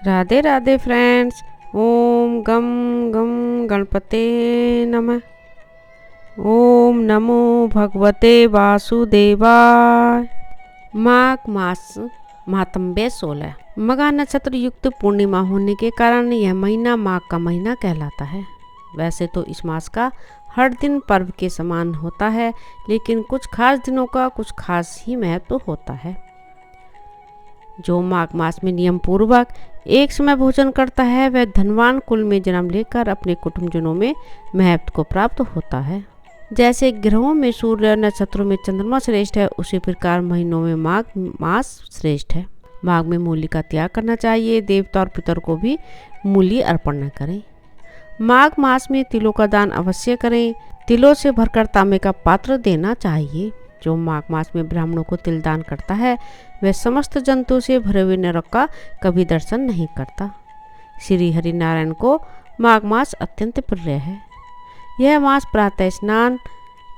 Radhe Radhe friends. ओम गम गम गणपते नमः। ओम नमो भगवते वासुदेवाय। माघ मास महात्म्य 16। मघा नक्षत्र युक्त पूर्णिमा होने के कारण यह महीना माघ का महीना कहलाता है। वैसे तो इस मास का हर दिन पर्व के समान होता है, लेकिन कुछ खास दिनों का कुछ खास ही महत्व होता है। जो माघ मास में नियम पूर्वक एक समय भोजन करता है वह धनवान कुल में जन्म लेकर अपने कुटुंबजनों में महत्व को प्राप्त होता है। जैसे ग्रहों में सूर्य, नक्षत्रों में चंद्रमा श्रेष्ठ है, उसी प्रकार महीनों में माघ मास श्रेष्ठ है। माघ में मूली का त्याग करना चाहिए। देवता और पितर को भी मूली अर्पण न करें। माघ मास में तिलों का दान अवश्य करें। तिलों से भरकर तांबे का पात्र देना चाहिए। जो माघ मास में ब्राह्मणों को तिल दान करता है वह समस्त जंतुओं से भरे हुए नरक का कभी दर्शन नहीं करता। श्री हरि नारायण को माघ मास अत्यंत प्रिय है। यह मास प्रातः स्नान,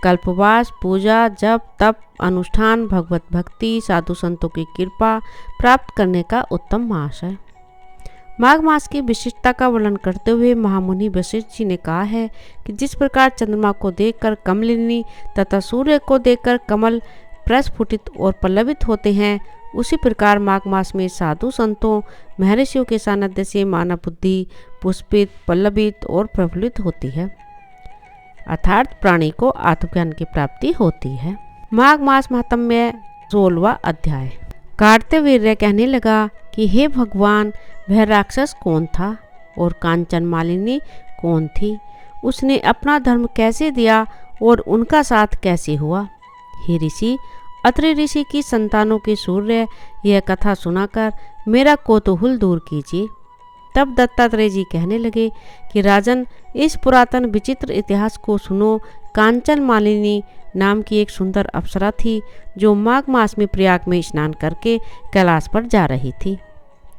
कल्पवास, पूजा, जप, तप, अनुष्ठान, भगवत भक्ति, साधु संतों की कृपा प्राप्त करने का उत्तम मास है। माघ मास की विशिष्टता का वर्णन करते हुए महामुनि वशिष्ठ जी ने कहा है कि जिस प्रकार चंद्रमा को देखकर कमलिनी तथा सूर्य को देखकर कमल प्रस्फुटित और पल्लवित होते हैं, उसी प्रकार माघ मास में साधु संतों महर्षियों के सानिध्य से मानव बुद्धि पुष्पित, पल्लवित और प्रफुल्लित होती है, अर्थात प्राणी को आत्मज्ञान की प्राप्ति होती है। माघ मास महात्म्य 16वां अध्याय। कार्तवीर्य कहने लगा कि हे भगवान, वह राक्षस कौन था और कांचन मालिनी कौन थी? उसने अपना धर्म कैसे दिया और उनका साथ कैसे हुआ? हे ऋषि, अत्रि ऋषि की संतानों के सूर्य, यह कथा सुनाकर मेरा कौतूहल दूर कीजिए। तब दत्तात्रेय जी कहने लगे कि राजन, इस पुरातन विचित्र इतिहास को सुनो। कांचन मालिनी नाम की एक सुंदर अप्सरा थी जो माघ मास में प्रयाग में स्नान करके कैलाश पर जा रही थी।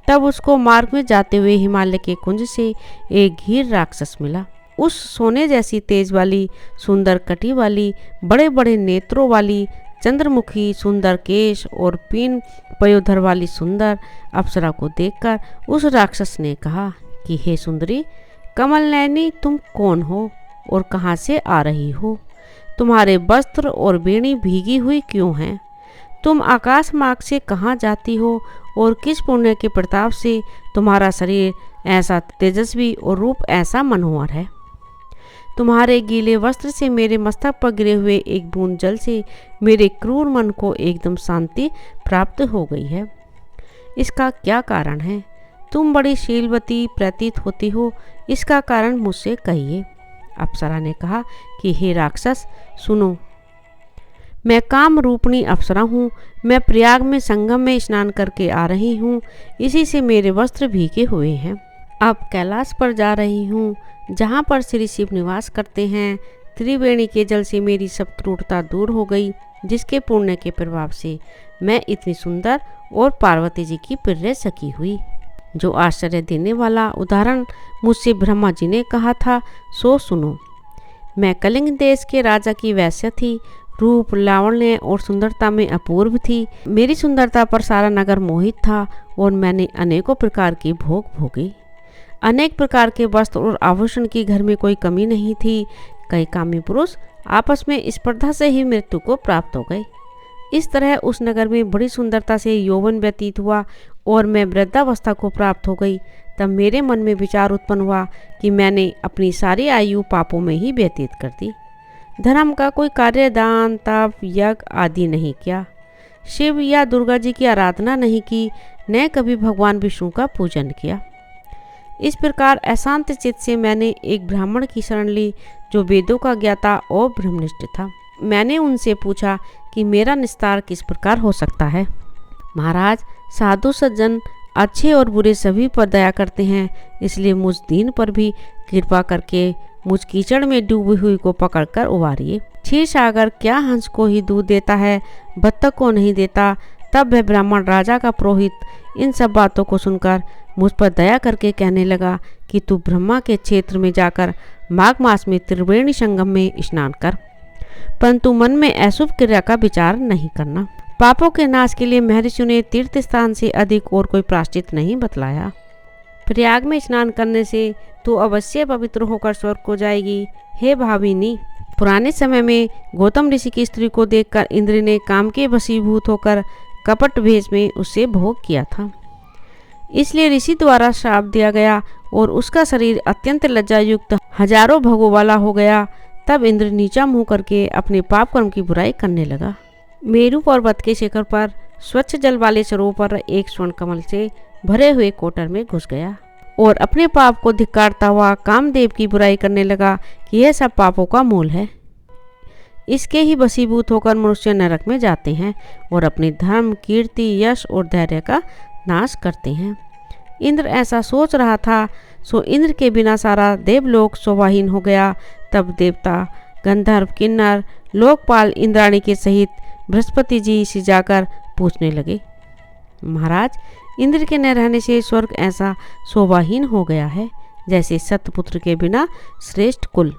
तब उसको मार्ग में जाते हुए हिमालय के कुंज से एक घीर राक्षस मिला। उस सोने जैसी तेज वाली, सुंदर कटी वाली, बड़े बड़े नेत्रों वाली, चंद्रमुखी, सुंदर केश और पीन पयोधर वाली सुंदर अप्सरा को देखकर उस राक्षस ने कहा कि हे सुंदरी, कमल नयनी, तुम कौन हो और कहाँ से आ रही हो? तुम्हारे वस्त्र और बेणी भीगी हुई क्यों हैं? तुम आकाश मार्ग से कहाँ जाती हो और किस पुण्य के प्रताप से तुम्हारा शरीर ऐसा तेजस्वी और रूप ऐसा मनोहर है? तुम्हारे गीले वस्त्र से मेरे मस्तक पर गिरे हुए एक बूंद जल से मेरे क्रूर मन को एकदम शांति प्राप्त हो गई है। इसका क्या कारण है? तुम बड़ी शीलवती प्रतीत होती हो, इसका कारण मुझसे कहिए। अप्सरा ने कहा कि हे राक्षस, सुनो, मैं काम रूपणी अप्सरा हूँ। मैं प्रयाग में संगम में स्नान करके आ रही हूँ, इसी से मेरे वस्त्र भीगे हुए हैं। अब कैलाश पर जा रही हूँ, जहाँ पर श्री शिव निवास करते हैं। त्रिवेणी के जल से मेरी सब त्रुटता दूर हो गई, जिसके पुण्य के प्रभाव से मैं इतनी सुंदर और पार्वती जी की प्रिय सखी हुई। जो आश्चर्य देने वाला उदाहरण मुझसे ब्रह्मा जी ने कहा था, सो सुनो। मैं कलिंग देश के राजा की वैश्य थी। रूप, लावण्य और सुंदरता में अपूर्व थी। मेरी सुंदरता पर सारा नगर मोहित था और मैंने अनेकों प्रकार की भोग भोगी। अनेक प्रकार के वस्त्र और आभूषण की घर में कोई कमी नहीं थी। कई कामी पुरुष आपस में स्पर्धा से ही मृत्यु को प्राप्त हो गए। इस तरह उस नगर में बड़ी सुंदरता से यौवन व्यतीत हुआ और मैं वृद्धावस्था को प्राप्त हो गई। तब मेरे मन में विचार उत्पन्न हुआ कि मैंने अपनी सारी आयु पापों में ही व्यतीत कर दी। धर्म का कोई कार्य, दान, तप, यज्ञ आदि नहीं किया। शिव या दुर्गा जी की आराधना नहीं की, न कभी भगवान विष्णु का पूजन किया। इस प्रकार अशांत चित्त से मैंने एक ब्राह्मण की शरण ली जो वेदों का ज्ञाता और ब्रह्मनिष्ठ था। मैंने उनसे पूछा कि मेरा निस्तार किस प्रकार हो सकता है। महाराज, साधु सज्जन अच्छे और बुरे सभी पर दया करते हैं, इसलिए मुझ दीन पर भी कृपा करके मुझ कीचड़ में डूबी हुई को पकड़कर उबारिए। क्षीर सागर क्या हंस को ही दूध देता है, बत्तख को नहीं देता? तब वह ब्राह्मण राजा का पुरोहित इन सब बातों को सुनकर मुझ पर दया करके कहने लगा कि तू ब्रह्मा के क्षेत्र में जाकर माघ मास में त्रिवेणी संगम में स्नान कर, परंतु मन में अशुभ क्रिया का विचार नहीं करना। पापों के नाश के लिए महर्षियों ने तीर्थ स्थान से अधिक और कोई प्रायश्चित नहीं बतलाया। प्रयाग में स्नान करने से तू अवश्य पवित्र होकर स्वर्ग को जाएगी। हे भाविनी, पुराने समय में गौतम ऋषि की स्त्री को देखकर इंद्र ने काम के वशीभूत होकर कपट भेष में उससे भोग किया था। इसलिए ऋषि द्वारा श्राप दिया गया और उसका शरीर अत्यंत लज्जायुक्त हजारों भगों वाला हो गया। तब इंद्र नीचा मुंह करके अपने पाप कर्म की बुराई करने लगा। मेरु पर्वत के शिखर पर स्वच्छ जल वाले सरोवर पर एक स्वर्ण कमल से भरे हुए कोटर में घुस गया और अपने पाप को धिक्कारता हुआ कामदेव की बुराई करने लगा कि यह सब पापों का मूल है। इसके ही वशीभूत होकर मनुष्य नरक में जाते हैं और अपने धर्म, कीर्ति, यश और धैर्य का नाश करते हैं। इंद्र ऐसा सोच रहा था, सो इंद्र के बिना सारा देवलोक शोभाहीन हो गया। तब देवता, गंधर्व, किन्नर, लोकपाल इंद्राणी के सहित बृहस्पति जी से जाकर पूछने लगे, महाराज, इंद्र के न रहने से स्वर्ग ऐसा शोभाहीन हो गया है जैसे सतपुत्र के बिना श्रेष्ठ कुल।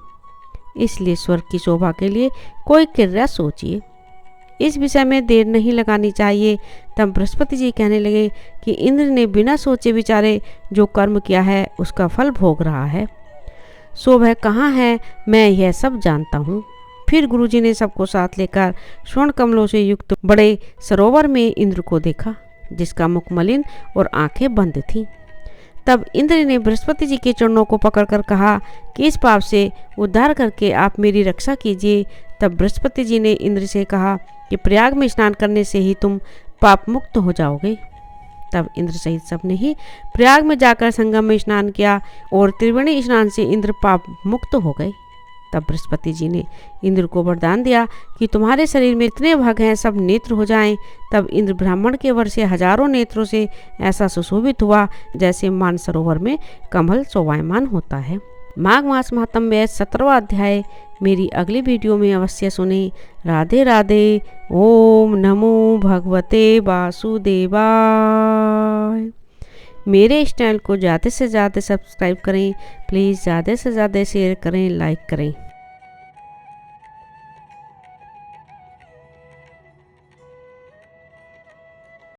इसलिए स्वर्ग की शोभा के लिए कोई क्रिया सोचिए। इस विषय में देर नहीं लगानी चाहिए। तब बृहस्पति जी कहने लगे कि इंद्र ने बिना सोचे विचारे जो कर्म किया है उसका फल भोग रहा है। सो वह कहाँ है, मैं यह सब जानता हूँ। फिर गुरुजी ने सबको साथ लेकर स्वर्ण कमलों से युक्त बड़े सरोवर में इंद्र को देखा, जिसका मुख मलिन और आंखें बंद थीं। तब इंद्र ने बृहस्पति जी के चरणों को पकड़कर कहा कि इस पाप से उद्धार करके आप मेरी रक्षा कीजिए। तब बृहस्पति जी ने इंद्र से कहा कि प्रयाग में स्नान करने से ही तुम पाप मुक्त हो जाओगे। तब इंद्र सहित सबने ही प्रयाग में जाकर संगम में स्नान किया और त्रिवेणी स्नान से इंद्र पाप मुक्त हो गए। तब बृहस्पति जी ने इंद्र को वरदान दिया कि तुम्हारे शरीर में इतने भाग हैं, सब नेत्र हो जाएं। तब इंद्र ब्राह्मण के वर से हजारों नेत्रों से ऐसा सुशोभित हुआ जैसे मानसरोवर में कमल शोभायमान होता है। माघ मास महात्म्य 17वां अध्याय मेरी अगली वीडियो में अवश्य सुने। राधे राधे। ओम नमो भगवते वासुदेवाय। मेरे इस चैनल को ज़्यादा से ज़्यादा सब्सक्राइब करें, प्लीज़ ज़्यादा से ज़्यादा शेयर करें, लाइक करें।